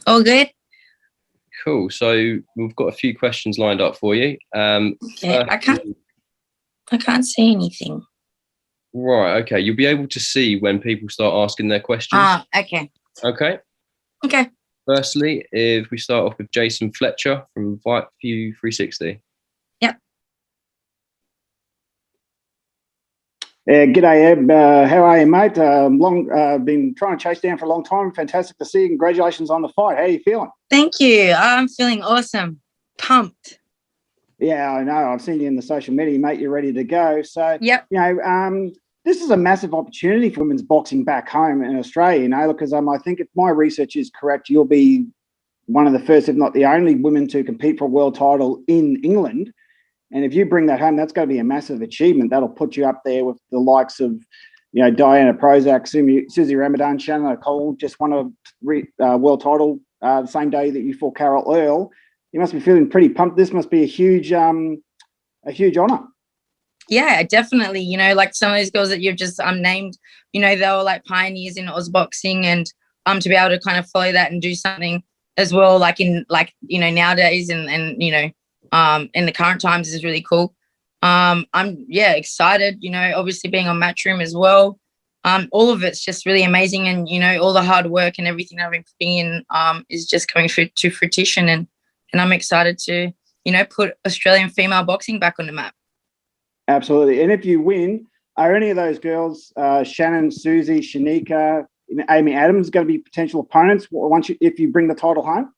All good? Cool. So we've got a few questions lined up for you. Okay, I can't see anything. Right, okay. You'll be able to see when people start asking their questions. Okay. Okay. Okay. Firstly, if we start off with Jason Fletcher from View 360. Yep. G'day, Eb. How are you, mate? Been trying to chase down for a long time. Fantastic to see you. Congratulations on the fight. How are you feeling? Thank you. I'm feeling awesome. Pumped. Yeah, I know. I've seen you in the social media, mate. You're ready to go. So, yep. This is a massive opportunity for women's boxing back home in Australia, because I think if my research is correct, you'll be one of the first, if not the only, women to compete for a world title in England. And if you bring that home, that's going to be a massive achievement. That'll put you up there with the likes of, Diana Prozac, Susie Ramadan, Shannon O'Connell, just won a world title the same day that you fought Carol Earl. You must be feeling pretty pumped. This must be a huge honour. Yeah, definitely. Like some of these girls that you've just named, they were like pioneers in Oz boxing, and to be able to kind of follow that and do something as well, like in nowadays and in the current times is really cool. I'm excited, obviously being on Matchroom as well. All of it's just really amazing, and all the hard work and everything I've been putting in is just coming to fruition, and I'm excited to put Australian female boxing back on the map. Absolutely. And if you win, are any of those girls, Shannon, Susie, Shanika, Amy Adams, going to be potential opponents if you bring the title home?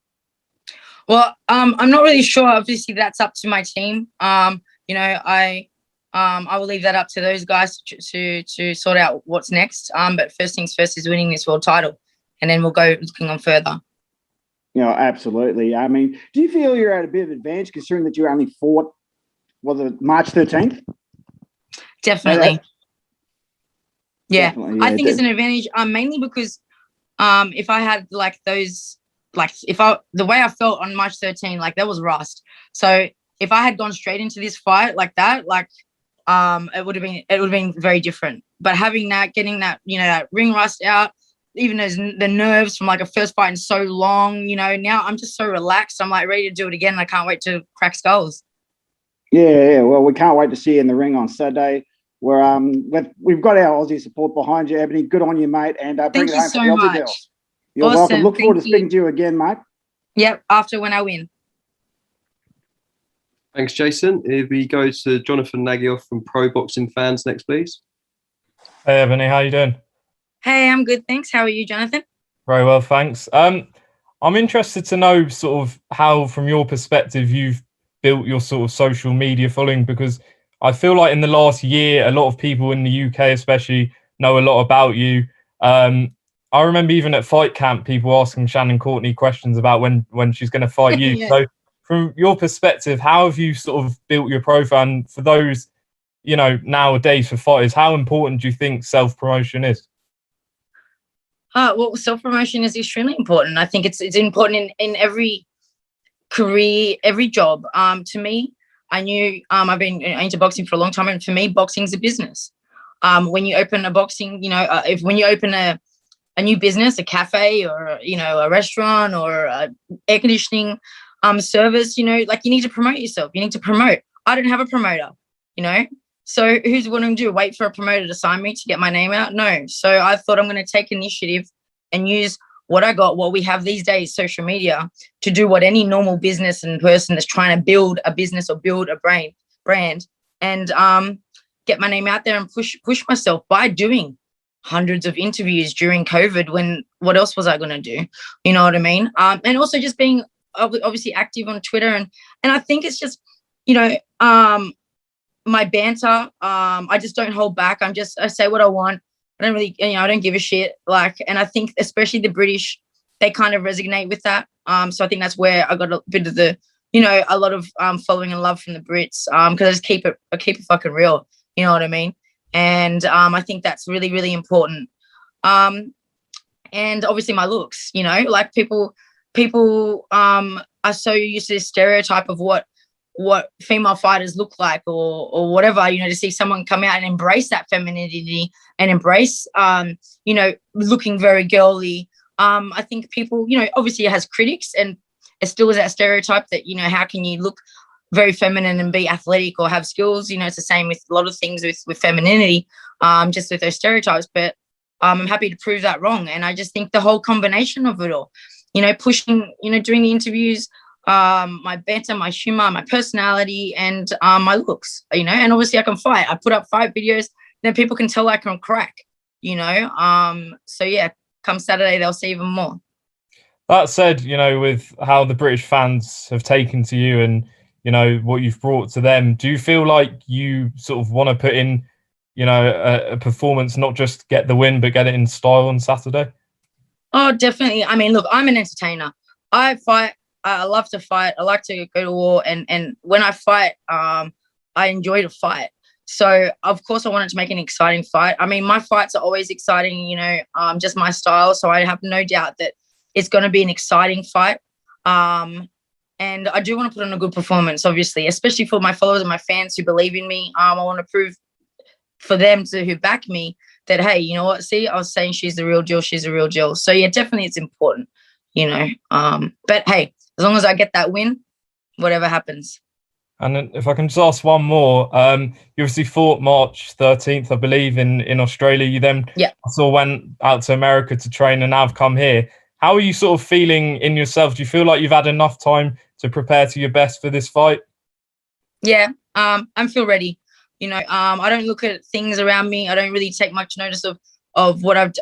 Well, I'm not really sure. Obviously, that's up to my team. I will leave that up to those guys to sort out what's next. But first things first is winning this world title, and then we'll go looking on further. Absolutely. I mean, do you feel you're at a bit of advantage considering that you only fought, was it March 13th? Definitely. Yeah. I think it's an advantage, mainly because if I had the way I felt on March 13, that was rust. So if I had gone straight into this fight like that, it would have been very different. But having that, getting that, that ring rust out, even the nerves from a first fight in so long, now I'm just so relaxed. I'm ready to do it again. I can't wait to crack skulls. Yeah. Well, we can't wait to see you in the ring on Saturday. We've got our Aussie support behind you, Ebanie. Good on you, mate. And bring it home for the Aussie girls. You're welcome. Look forward to speaking to you again, mate. Yep, after when I win. Thanks, Jason. If we go to Jonathan Nagyoff from Pro Boxing Fans next, please. Hey, Ebanie, how you doing? Hey, I'm good, thanks. How are you, Jonathan? Very well, thanks. I'm interested to know sort of how, from your perspective, you've built your sort of social media following, because I feel like in the last year, a lot of people in the UK especially know a lot about you. I remember even at fight camp, people asking Shannon Courtenay questions about when she's going to fight you. Yeah. So from your perspective, how have you sort of built your profile? And for those, nowadays for fighters, how important do you think self-promotion is? Well, self-promotion is extremely important. I think it's important in every career, every job. To me, I knew I've been into boxing for a long time, and for me, boxing is a business. When you open a boxing, when you open a new business, a cafe or a restaurant or a air conditioning service, you need to promote yourself. You need to promote. I don't have a promoter, so who's going to do? Wait for a promoter to sign me to get my name out? No. So I thought I'm going to take initiative and use what I got, what we have these days, social media, to do what any normal business and person that's trying to build a business or build a brand, and get my name out there and push myself by doing hundreds of interviews during COVID, when what else was I going to do? You know what I mean? And also just being obviously active on Twitter. And I think it's just, my banter, I just don't hold back. I say what I want. I don't really, I don't give a shit. And I think especially the British, they kind of resonate with that. So I think that's where I got a bit of the, a lot of following and love from the Brits. Because I just keep it fucking real. You know what I mean? And I think that's really, really important. And obviously my looks, people are so used to this stereotype of what female fighters look like or whatever, to see someone come out and embrace that femininity and embrace, looking very girly I think people, you know, obviously it has critics, and it still is that stereotype that, you know, how can you look very feminine and be athletic or have skills? You know, it's the same with a lot of things with femininity, just with those stereotypes. But I'm happy to prove that wrong. And I just think the whole combination of it all, you know, pushing, you know, doing the interviews, my banter, my humor, my personality, and my looks, you know, and obviously I can fight. I put up fight videos, then people can tell I can crack, you know. So yeah, come Saturday, they'll see even more. That said, you know, with how the British fans have taken to you and, you know, what you've brought to them, do you feel like you sort of want to put in, you know, a performance, not just get the win, but get it in style on Saturday? Oh, definitely. I mean, look, I'm an entertainer. I fight. I love to fight. I like to go to war. And when I fight, I enjoy to fight. So, of course, I wanted to make an exciting fight. I mean, my fights are always exciting, you know, just my style. So I have no doubt that it's going to be an exciting fight. And I do want to put on a good performance, obviously, especially for my followers and my fans who believe in me. I want to prove for them who back me that, hey, you know what? See, I was saying she's the real deal. She's the real deal. So, yeah, definitely it's important, you know. But, hey, as long as I get that win, whatever happens. And then if I can just ask one more, you obviously fought March 13th, I believe, in Australia. You then went out to America to train and now have come here. How are you sort of feeling in yourself? Do you feel like you've had enough time to prepare to your best for this fight? Yeah, I feel ready. You know, I don't look at things around me. I don't really take much notice of what I've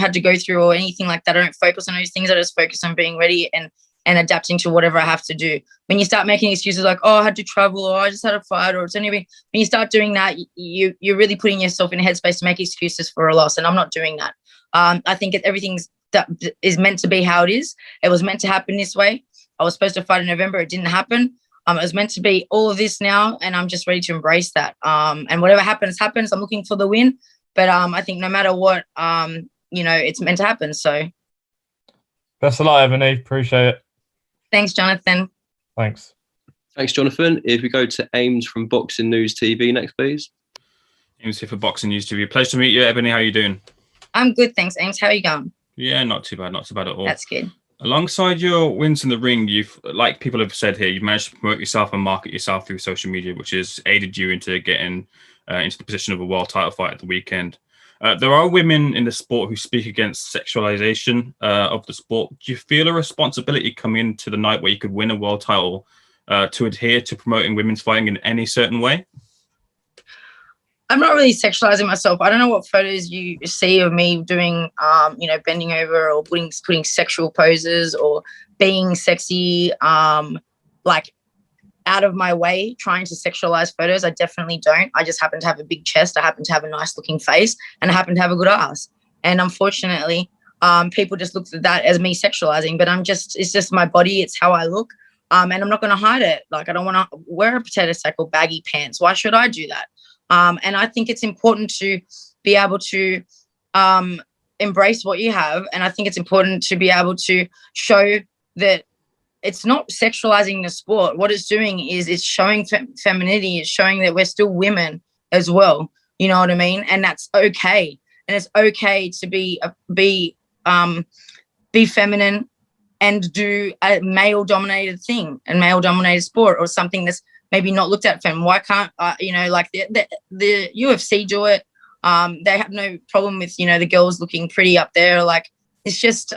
had to go through or anything like that. I don't focus on those things. I just focus on being ready and adapting to whatever I have to do. When you start making excuses like, oh, I had to travel, or I just had a fight, or it's only when you start doing that, you're really putting yourself in a headspace to make excuses for a loss. And I'm not doing that. I think everything's that is meant to be how it is. It was meant to happen this way. I was supposed to fight in November. It didn't happen. It was meant to be all of this now, and I'm just ready to embrace that. And whatever happens. I'm looking for the win. But I think no matter what, you know, it's meant to happen. So best of luck, Ebanie. Appreciate it. Thanks, Jonathan. Thanks. Thanks, Jonathan. If we go to Ames from Boxing News TV next, please. Ames here for Boxing News TV. Pleasure to meet you, Ebanie. How are you doing? I'm good, thanks, Ames. How are you going? Yeah, not too bad. Not too bad at all. That's good. Alongside your wins in the ring, you've, like people have said here, you've managed to promote yourself and market yourself through social media, which has aided you into getting into the position of a world title fight at the weekend. There are women in the sport who speak against sexualization of the sport. Do you feel a responsibility coming into the night where you could win a world title to adhere to promoting women's fighting in any certain way? I'm not really sexualizing myself. I don't know what photos you see of me doing, you know, bending over or putting sexual poses or being sexy, like out of my way trying to sexualize photos. I definitely don't. I just happen to have a big chest. I happen to have a nice looking face, and I happen to have a good ass. And unfortunately, people just look at that as me sexualizing, but it's just my body. It's how I look. And I'm not going to hide it. Like, I don't want to wear a potato sack or baggy pants. Why should I do that? And I think it's important to be able to embrace what you have. And I think it's important to be able to show that it's not sexualizing the sport. What it's doing is it's showing femininity. It's showing that we're still women as well. You know what I mean? And that's okay. And it's okay to be feminine and do a male-dominated thing and male-dominated sport, or something that's maybe not looked at feminine. Why can't you know, like the UFC do it? They have no problem with, you know, the girls looking pretty up there. Like, it's just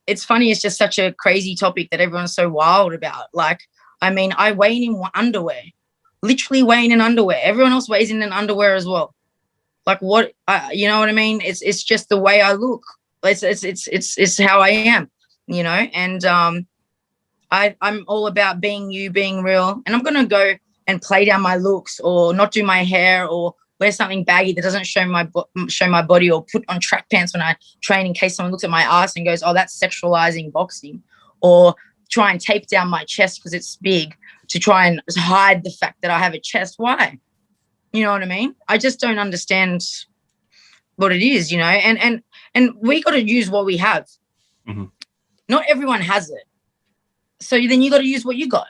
it's funny. It's just such a crazy topic that everyone's so wild about. Like, I mean, I weigh in underwear, literally weighing in underwear. Everyone else weighs in underwear as well. Like, what, you know what I mean? It's just the way I look. It's how I am, you know. And I'm all about being you, being real. And I'm gonna go and play down my looks, or not do my hair, or wear something baggy that doesn't show my body, or put on track pants when I train in case someone looks at my ass and goes, oh, that's sexualizing boxing, or try and tape down my chest because it's big to try and hide the fact that I have a chest. Why? You know what I mean? I just don't understand what it is, you know, and we got to use what we have. Mm-hmm. Not everyone has it. So then you got to use what you got.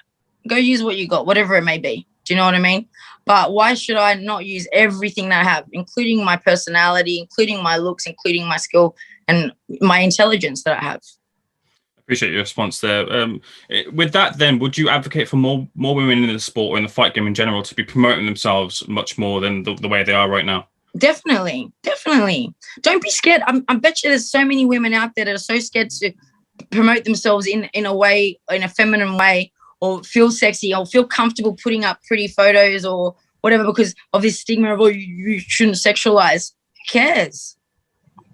Go use what you got, whatever it may be. Do you know what I mean? But why should I not use everything that I have, including my personality, including my looks, including my skill and my intelligence that I have? Appreciate your response there. With that, then, would you advocate for more women in the sport or in the fight game in general to be promoting themselves much more than the way they are right now? Definitely. Don't be scared. I bet you there's so many women out there that are so scared to promote themselves in a way, in a feminine way, or feel sexy or feel comfortable putting up pretty photos or whatever because of this stigma of, oh, you shouldn't sexualize. Who cares?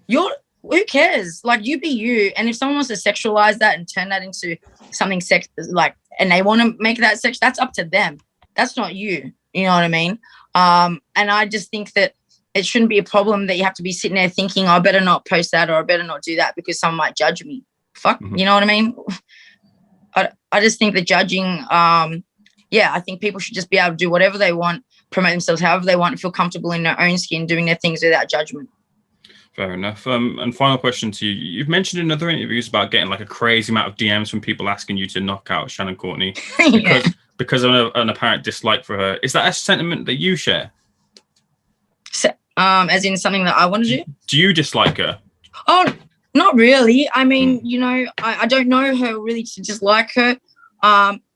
Who cares? Like, you be you. And if someone wants to sexualize that and turn that into something and they want to make that sex, that's up to them. That's not you. You know what I mean? And I just think that it shouldn't be a problem that you have to be sitting there thinking, oh, I better not post that or I better not do that because someone might judge me. Fuck, you know what I mean? I just think the judging, I think people should just be able to do whatever they want, promote themselves however they want, and feel comfortable in their own skin, doing their things without judgment. Fair enough. And final question to you. You've mentioned in other interviews about getting like a crazy amount of DMs from people asking you to knock out Shannon Courtenay because of an apparent dislike for her. Is that a sentiment that you share? As in something that I want to do? Do you dislike her? Oh, not really. I mean, I don't know her really to dislike her.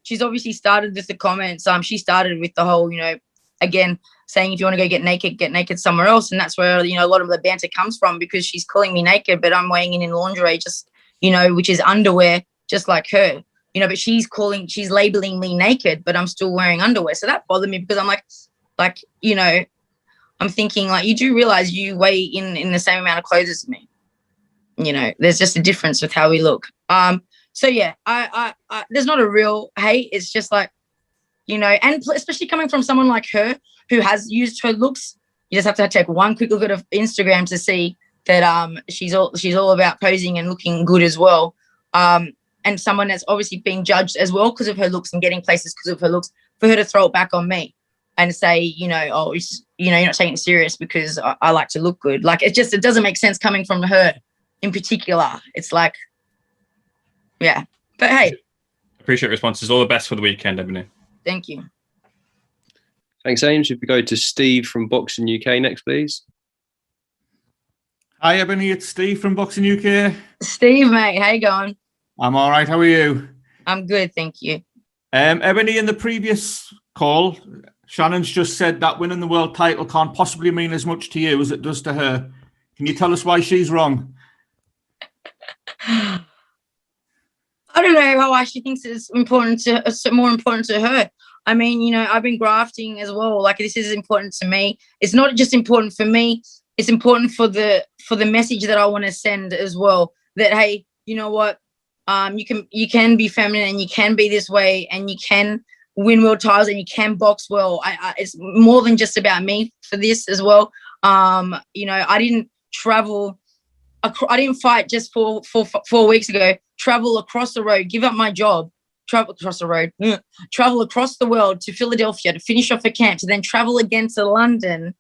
She's obviously started with the comments. She started with the whole, again, saying if you want to go get naked somewhere else. And that's where, a lot of the banter comes from because she's calling me naked, but I'm weighing in lingerie, just, which is underwear, just like her, but she's labeling me naked, but I'm still wearing underwear. So that bothered me because I'm like, I'm thinking like, you do realize you weigh in the same amount of clothes as me. There's just a difference with how we look. So yeah, I there's not a real hate. It's just like, and especially coming from someone like her who has used her looks, you just have to take one quick look at her Instagram to see that she's all about posing and looking good as well. And someone that's obviously being judged as well because of her looks and getting places because of her looks, for her to throw it back on me and say, you're not taking it serious because I like to look good. Like, it doesn't make sense coming from her in particular. It's like, yeah. But hey. Appreciate your responses. All the best for the weekend, Ebanie. Thank you. Thanks, Ames. If we go to Steve from Boxing UK next, please. Hi, Ebanie. It's Steve from Boxing UK. Steve, mate. How you going? I'm all right. How are you? I'm good, thank you. Ebanie, in the previous call, Shannon's just said that winning the world title can't possibly mean as much to you as it does to her. Can you tell us why she's wrong? I don't know why she thinks it's more important to her. I mean, I've been grafting as well. Like, this is important to me. It's not just important for me. It's important for the message that I want to send as well. That, hey, you know what? You can be feminine and you can be this way and you can win world titles and you can box well. It's more than just about me for this as well. I didn't travel. I didn't fight just for 4 weeks ago. Travel across the road, give up my job, travel across the road, travel across the world to Philadelphia to finish off a camp, to then travel again to London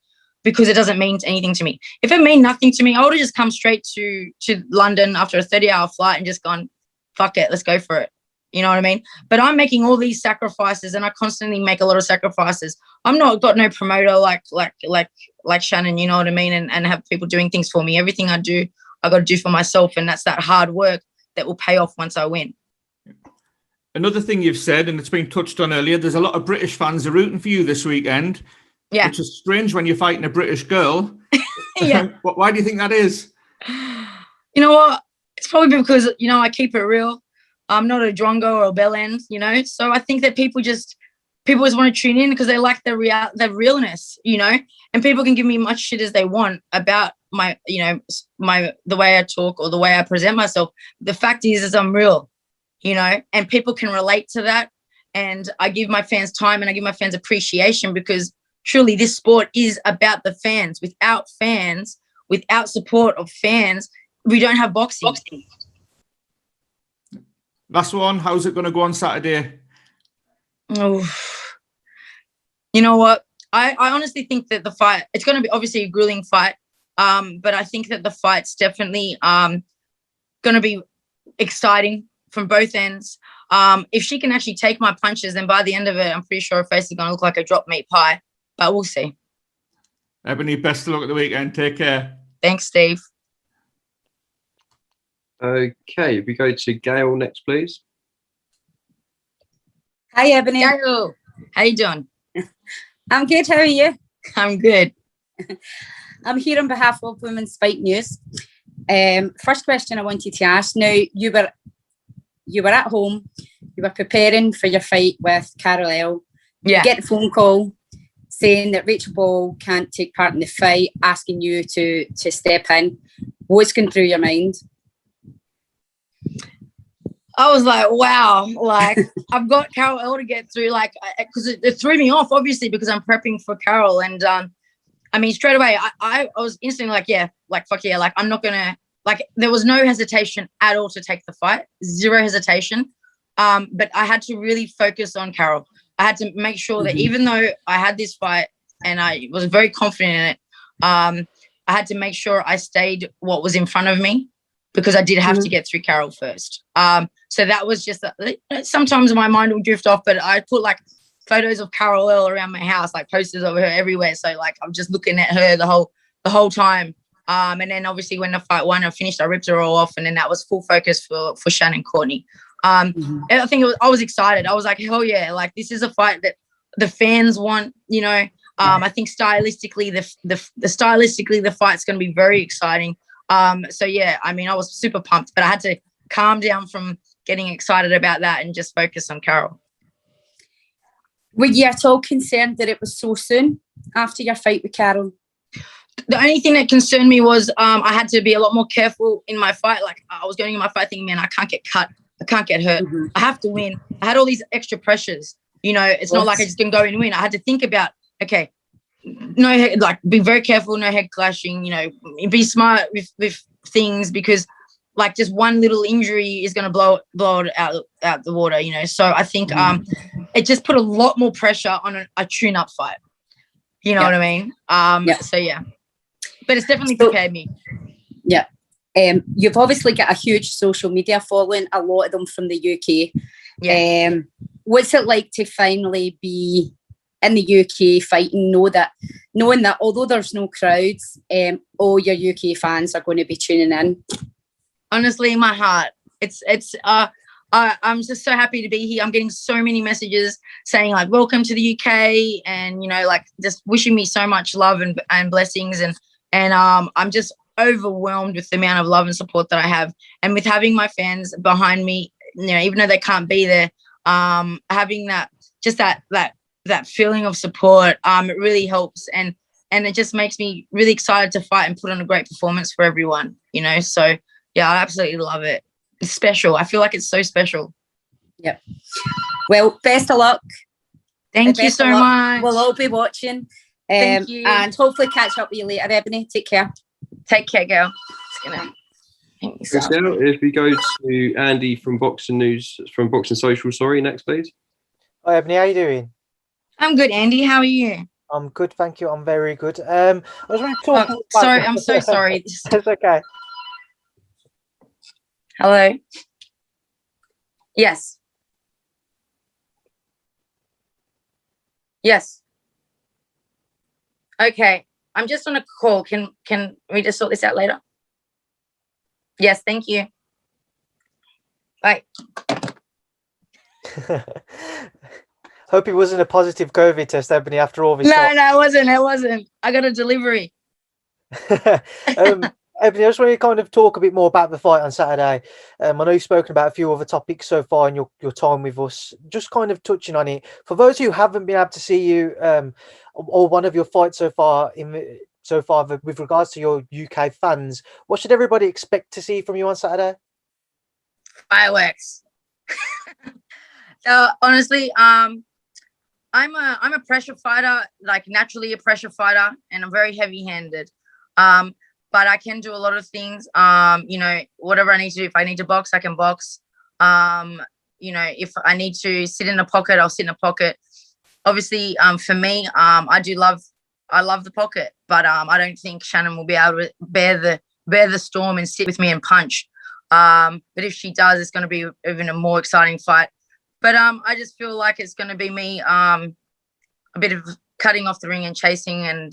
because it doesn't mean anything to me. If it meant nothing to me, I would have just come straight to London after a 30-hour flight and just gone, fuck it, let's go for it. You know what I mean? But I'm making all these sacrifices, and I constantly make a lot of sacrifices. I'm not got no promoter like Shannon, you know what I mean, and have people doing things for me. Everything I do, I got to do for myself, and that's that hard work that will pay off once I win. Another thing you've said, and it's been touched on earlier, there's a lot of British fans are rooting for you this weekend. Yeah. Which is strange when you're fighting a British girl. Yeah. Why do you think that is? You know what? It's probably because, I keep it real. I'm not a drongo or a bell end, So I think that people just want to tune in because they like the realness, and people can give me much shit as they want about my the way I talk or the way I present myself. The fact is I'm real, and people can relate to that. And I give my fans time and I give my fans appreciation because truly this sport is about the fans. Without support of fans, we don't have boxing. Last one, how's it going to go on Saturday? Oh, you know what? I honestly think that the fight, it's going to be obviously a grueling fight. But I think that the fight's definitely going to be exciting from both ends. If she can actually take my punches, then by the end of it, I'm pretty sure her face is going to look like a dropped meat pie. But we'll see. Ebanie, best of luck at the weekend. Take care. Thanks, Steve. Okay, we go to Gail next, please. Hi, Ebanie. Gail, how you doing? I'm good. How are you? I'm good. I'm here on behalf of Women's Fight News. First question I wanted to ask. Now, you were at home. You were preparing for your fight with Carol L. Yeah. You get the phone call saying that Rachel Ball can't take part in the fight, asking you to step in. What's going through your mind? I was like, wow, like I've got Carol L to get through, like, because it threw me off, obviously, because I'm prepping for Carol. And I mean, straight away, I was instantly like, yeah, like, fuck yeah, like, I'm not going to, like, there was no hesitation at all to take the fight, zero hesitation. But I had to really focus on Carol. I had to make sure that even though I had this fight and I was very confident in it, I had to make sure I stayed what was in front of me, because I did have to get through Carol first. So that was just, sometimes my mind will drift off, but I put like photos of Carol L around my house, like posters of her everywhere. So like, I'm just looking at her the whole time. And then obviously when the fight won and finished, I ripped her all off. And then that was full focus for Shannon Courtenay. And I think I was excited. I was like, hell yeah, like this is a fight that the fans want, you know. I think stylistically, the fight's going to be very exciting. So yeah, I mean, I was super pumped, but I had to calm down from getting excited about that and just focus on Carol. Were you at all concerned that it was so soon after your fight with Carol? The only thing that concerned me was I had to be a lot more careful in my fight. Like I was going in my fight thinking, man, I can't get cut. I can't get hurt. I have to win. I had all these extra pressures. You know, it's not like I just can go and win. I had to think about, okay, no, like be very careful, no head clashing, you know, be smart with things, because like just one little injury is going to blow it out the water, you know. So I think it just put a lot more pressure on a tune-up fight. You know what I mean? So yeah, but it's definitely prepared me. Yeah. You've obviously got a huge social media following, a lot of them from the UK. Yeah. What's it like to finally be in the UK fighting, knowing that although there's no crowds, all your UK fans are going to be tuning in? Honestly, my heart. I'm just so happy to be here. I'm getting so many messages saying like, welcome to the UK, and, you know, like just wishing me so much love and blessings. And I'm just overwhelmed with the amount of love and support that I have. And with having my fans behind me, you know, even though they can't be there, having that feeling of support, it really helps. And it just makes me really excited to fight and put on a great performance for everyone, you know? So yeah, I absolutely love it. It's special. I feel like it's so special. Yep. Well, best of luck. Thank you so much. We'll all be watching. Thank you. And hopefully catch up with you later, Ebanie. Take care. Take care, girl. If we go to Andy from Boxing News, from Boxing Social, next, please. Hi, Ebanie. How are you doing? I'm good, Andy. How are you? I'm good, thank you. I'm very good. I was going to talk about... Sorry, I'm so sorry. It's okay. Hello? Yes. Yes. Okay. I'm just on a call. Can we just sort this out later? Yes, thank you. Bye. Hope it wasn't a positive COVID test, Ebanie, after all this. No, it wasn't. I got a delivery. Ebanie, I just want to kind of talk a bit more about the fight on Saturday. I know you've spoken about a few other topics so far in your time with us. Just kind of touching on it. For those who haven't been able to see you or one of your fights so far with regards to your UK fans, what should everybody expect to see from you on Saturday? Fireworks. Honestly, I'm a pressure fighter, like naturally a pressure fighter, and I'm very heavy-handed. But I can do a lot of things. You know, whatever I need to do. If I need to box, I can box. You know, if I need to sit in a pocket, I'll sit in a pocket. Obviously, for me, I love the pocket, but I don't think Shannon will be able to bear the storm and sit with me and punch. But if she does, it's going to be even a more exciting fight. But I just feel like it's going to be me a bit of cutting off the ring and chasing and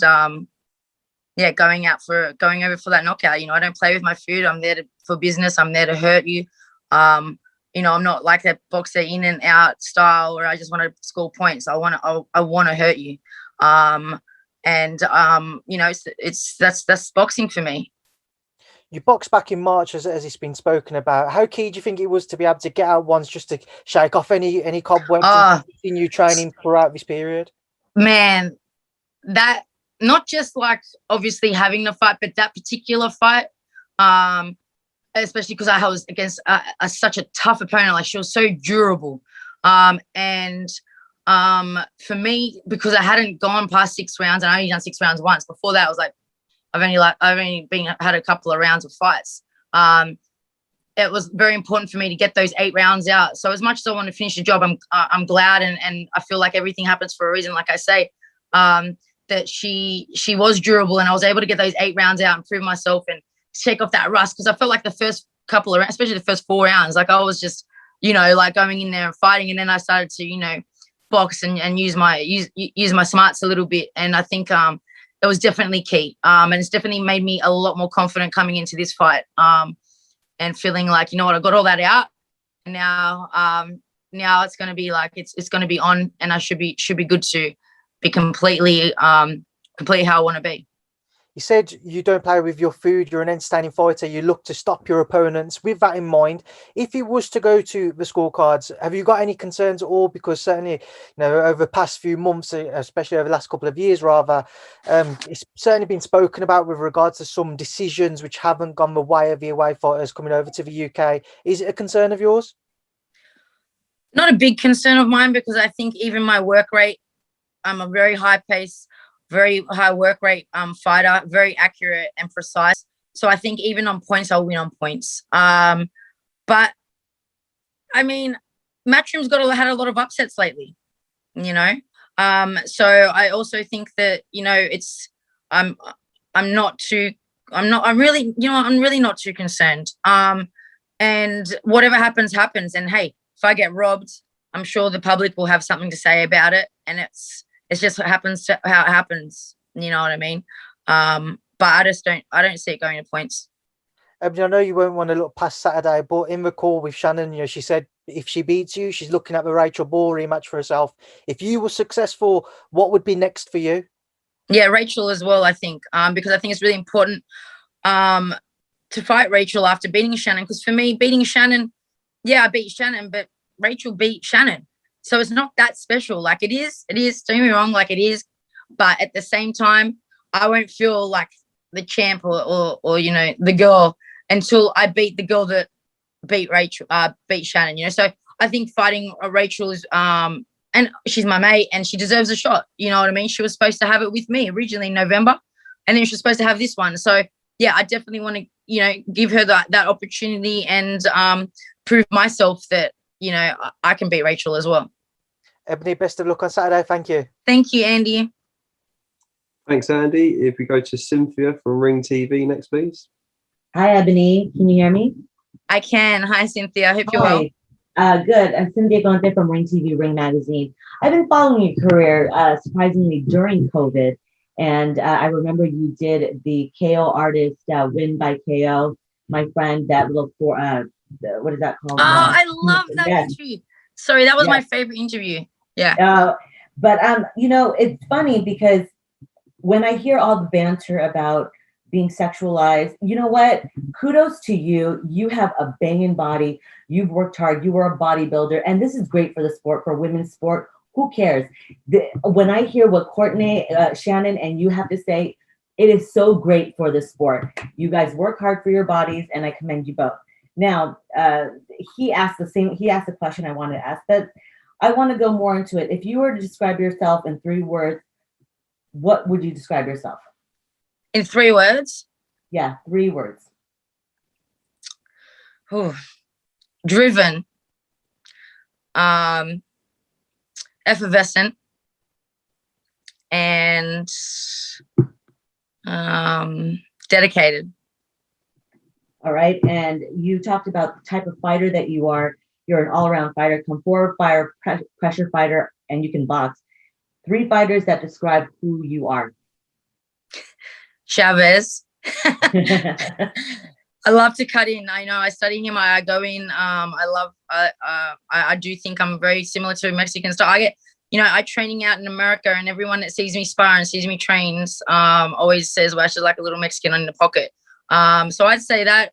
going over for that knockout. You know, I don't play with my food. I'm there for business. I'm there to hurt you. You know, I'm not like that boxer in and out style where I just want to score points. I want to hurt you. You know, that's boxing for me. You boxed back in March, as it's been spoken about. How key do you think it was to be able to get out once, just to shake off any cobwebs and continue training throughout this period? Man, that not just like obviously having the fight, but that particular fight, especially because I was against such a tough opponent. Like, she was so durable, and for me, because I hadn't gone past 6 rounds, and I only done 6 rounds once. Before that, I was like, I've only had a couple of rounds of fights. It was very important for me to get those 8 rounds out. So as much as I want to finish the job, I'm glad, and I feel like everything happens for a reason. Like I say, that she was durable, and I was able to get those 8 rounds out and prove myself and shake off that rust. Because I felt like the first couple of rounds, especially the first 4 rounds, like I was just, you know, like going in there and fighting, and then I started to, you know, box and use my smarts a little bit. And I think it was definitely key. And it's definitely made me a lot more confident coming into this fight. And feeling like, you know what, I got all that out. And now it's going to be like, it's going to be on, and I should be good to be completely how I want to be. You said you don't play with your food. You're an entertaining fighter. You look to stop your opponents. With that in mind, if it was to go to the scorecards, have you got any concerns at all? Because certainly, you know, over the past few months, especially over the last couple of years, rather, it's certainly been spoken about with regards to some decisions which haven't gone the way of the away fighters coming over to the UK. Is it a concern of yours? Not a big concern of mine, because I think even my work rate, I'm a very high pace, very high work rate fighter, very accurate and precise. So I think even on points, I'll win on points. But I mean, Matchroom's had a lot of upsets lately, you know. So I also think that, you know, I'm really not too concerned. And whatever happens. And hey, if I get robbed, I'm sure the public will have something to say about it. And it's just what happens to how it happens. You know what I mean? But I don't see it going to points. I know you won't want to look past Saturday, but in the call with Shannon, you know, she said if she beats you, she's looking at the Rachel Ball rematch for herself. If you were successful, what would be next for you? Yeah, Rachel as well, I think, because I think it's really important to fight Rachel after beating Shannon. Because for me, beating Shannon, yeah, I beat Shannon, but Rachel beat Shannon. So it's not that special. Like it is, don't get me wrong, like it is. But at the same time, I won't feel like the champ or you know, the girl until I beat the girl that beat Shannon, you know. So I think fighting Rachel is and she's my mate and she deserves a shot. You know what I mean? She was supposed to have it with me originally in November, and then she was supposed to have this one. So yeah, I definitely want to, you know, give her that opportunity and prove myself that, you know, I can beat Rachel as well. Ebanie, best of luck on Saturday. Thank you. Thank you, Andy. Thanks, Andy. If we go to Cynthia from Ring TV next, please. Hi, Ebanie. Can you hear me? I can. Hi, Cynthia. I hope you're well. Good. I'm Cynthia Gonte from Ring TV, Ring Magazine. I've been following your career, surprisingly, during COVID. And I remember you did the KO artist win by KO. My friend, that little what is that called? Oh, I love that interview. Sorry, that was my favorite interview. Yeah. But you know, it's funny because when I hear all the banter about being sexualized, you know what? Kudos to you. You have a banging body. You've worked hard. You were a bodybuilder, and this is great for the sport, for women's sport. Who cares? When I hear what Courtenay, Shannon, and you have to say, it is so great for the sport. You guys work hard for your bodies, and I commend you both. Now, he asked the question I wanted to ask, but I want to go more into it. If you were to describe yourself in 3 words, what would you describe yourself? In 3 words? Yeah, 3 words. Ooh. Driven, effervescent, and dedicated. All right. And you talked about the type of fighter that you are. You're an all-around fighter, come forward, fire, pressure fighter, and you can box. 3 fighters that describe who you are. Chavez. I love to cut in. I know I study him. I go in. I do think I'm very similar to Mexican style. I get, I training out in America, and everyone that sees me spar and sees me trains always says, well, she's like a little Mexican in the pocket. So I'd say that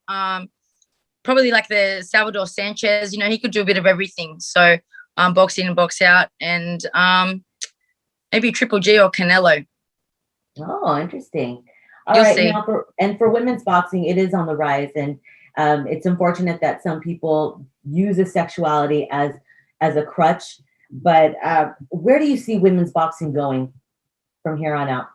probably like the Salvador Sanchez, he could do a bit of everything. So box in and box out, and maybe Triple G or Canelo. Oh, interesting. You'll right, see. now for women's boxing, it is on the rise, and it's unfortunate that some people use the sexuality as a crutch. But where do you see women's boxing going from here on out?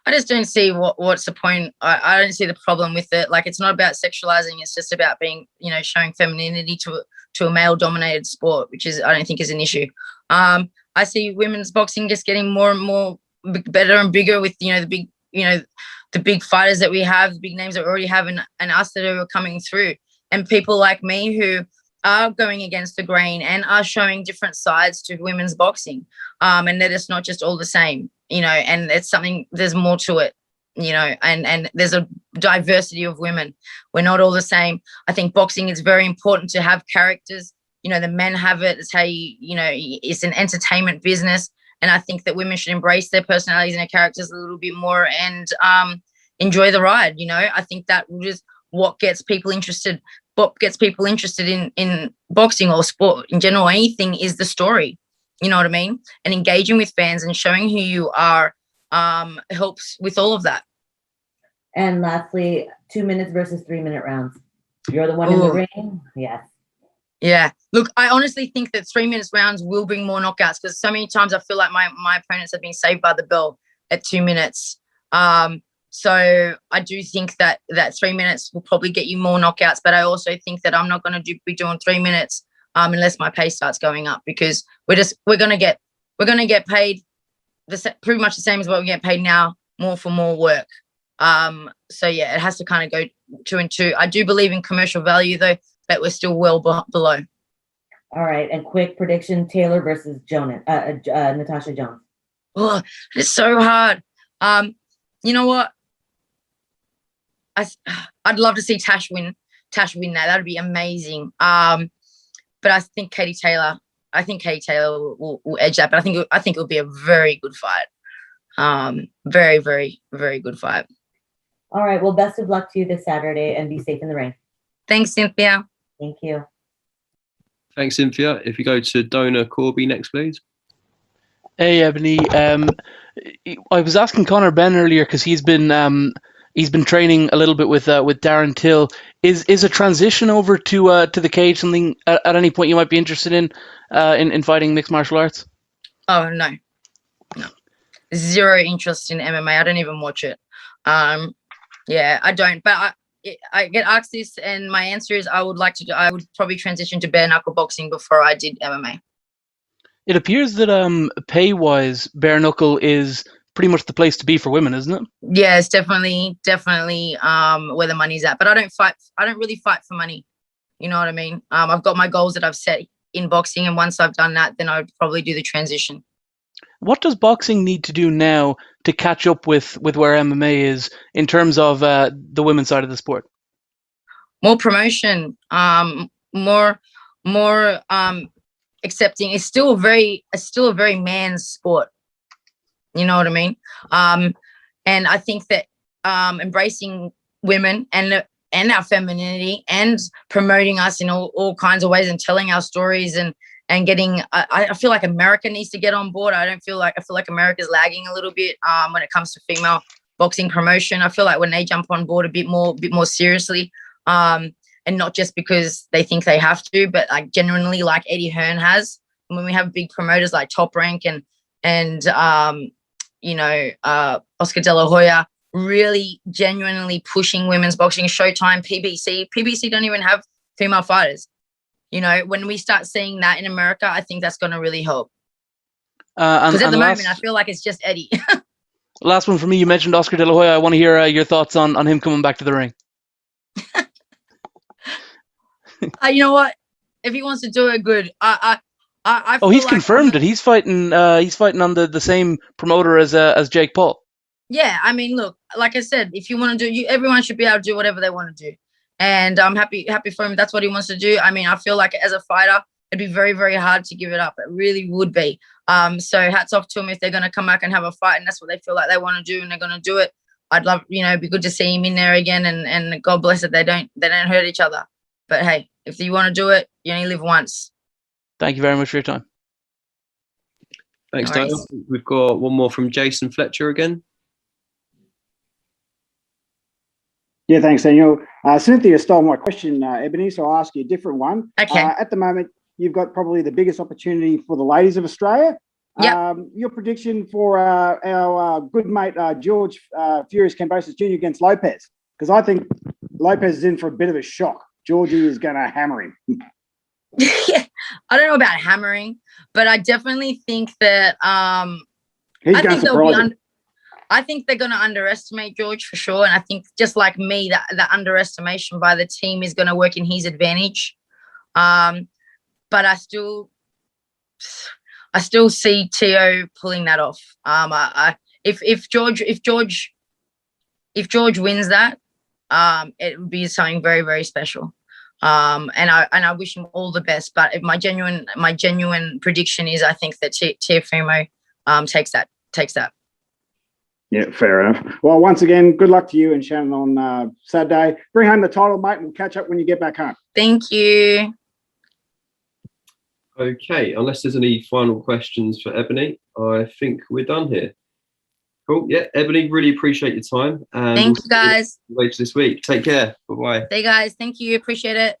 I just don't see what's the point. I don't see the problem with it. Like, it's not about sexualizing. It's just about being, showing femininity to a male-dominated sport, which I don't think is an issue. I see women's boxing just getting more and more better and bigger with, the big fighters that we have, the big names that we already have, and us that are coming through, and people like me who are going against the grain and are showing different sides to women's boxing, and that it's not just all the same, and it's something, there's more to it, and there's a diversity of women. We're not all the same. I think boxing is very important to have characters. The men have it. It's how it's an entertainment business. And I think that women should embrace their personalities and their characters a little bit more, and enjoy the ride. I think that is what gets people interested. What gets people interested in boxing or sport in general, anything, is the story. You know what I mean? And engaging with fans and showing who you are helps with all of that. And lastly, 2 minutes versus 3 minute rounds. You're the one in the ring. Yes. Yeah. Look, I honestly think that 3 minutes rounds will bring more knockouts, because so many times I feel like my opponents have been saved by the bell at 2 minutes. So I do think that 3 minutes will probably get you more knockouts, but I also think that I'm not going to be doing 3 minutes unless my pay starts going up, because we're going to get paid pretty much the same as what we get paid now, more for more work. So yeah, it has to kind of go 2 and 2. I do believe in commercial value though, but we're still well below. All right, and quick prediction: Taylor versus Natasha Jones. Oh, it's so hard. You know what? I'd love to see Tash win that. That'd be amazing. But I think Katie Taylor will edge that. But I think it'll be a very good fight. Very, very, very good fight. All right. Well, best of luck to you this Saturday, and be safe in the ring. Thanks, Cynthia. Thank you. Thanks, Cynthia. If you go to Dona Corby next, please. Hey, Ebony. I was asking Conor Benn earlier, because he's been training a little bit with Darren Till. Is a transition over to the cage something at any point you might be interested in fighting mixed martial arts? Oh no, zero interest in MMA. I don't even watch it. Yeah, I don't. But I get asked this, and my answer is I would probably transition to bare knuckle boxing before I did MMA. It appears that pay wise, bare knuckle is pretty much the place to be for women, isn't it? Yeah, it's definitely where the money's at. But I don't really fight for money. You know what I mean? I've got my goals that I've set in boxing, and once I've done that, then I would probably do the transition. What does boxing need to do now to catch up with where MMA is in terms of the women's side of the sport? More promotion, more accepting. It's still a very man's sport. You know what I mean? And I think that embracing women and our femininity and promoting us in all kinds of ways and telling our stories and getting, I feel like America needs to get on board. I feel like America's lagging a little bit when it comes to female boxing promotion. I feel like when they jump on board a bit more seriously, and not just because they think they have to, but like genuinely, like Eddie Hearn has. When we have big promoters like Top Rank and Oscar De La Hoya really genuinely pushing women's boxing, Showtime, PBC don't even have female fighters. When we start seeing that in America, I think that's going to really help. Because at the moment, I feel like it's just Eddie. Last one for me. You mentioned Oscar De La Hoya. I want to hear your thoughts on him coming back to the ring. You know what? if he wants to do it, good. I Oh, feel he's like confirmed it. He's fighting on the same promoter as Jake Paul. Yeah, I mean, look, like I said, if you want to do, everyone should be able to do whatever they want to do, and I'm happy for him. That's what he wants to do. I mean, I feel like as a fighter, it'd be very, very hard to give it up. It really would be. So hats off to him if they're going to come back and have a fight, and that's what they feel like they want to do, and they're going to do it. I'd love, it'd be good to see him in there again, and God bless it, they don't hurt each other. But hey, if you want to do it, you only live once. Thank you very much for your time. Thanks, No Daniel. worries. We've got one more from Jason Fletcher again. Yeah, thanks, Daniel. Cynthia stole my question, Ebony, so I'll ask you a different one. Okay. At the moment, you've got probably the biggest opportunity for the ladies of Australia. Yep. Your prediction for our good mate George Furious Cambosis Jr. against Lopez? Because I think Lopez is in for a bit of a shock. Georgie is going to hammer him. Yeah, I don't know about hammering, but I definitely think that He's going to surprise him. I think they're going to underestimate George for sure, and I think just like me, that the underestimation by the team is going to work in his advantage. But I still see Teo pulling that off. If George wins that, it would be something very, very special. And I wish him all the best. But if my genuine prediction is, I think that Teofimo takes that. Yeah, fair enough. Well, once again, good luck to you and Shannon on Saturday. Bring home the title, mate, and we'll catch up when you get back home. Thank you. Okay, unless there's any final questions for Ebony, I think we're done here. Cool. Yeah, Ebony, really appreciate your time. And Thank you, guys. Later this week. Take care. Bye-bye. Hey, guys. Thank you. Appreciate it.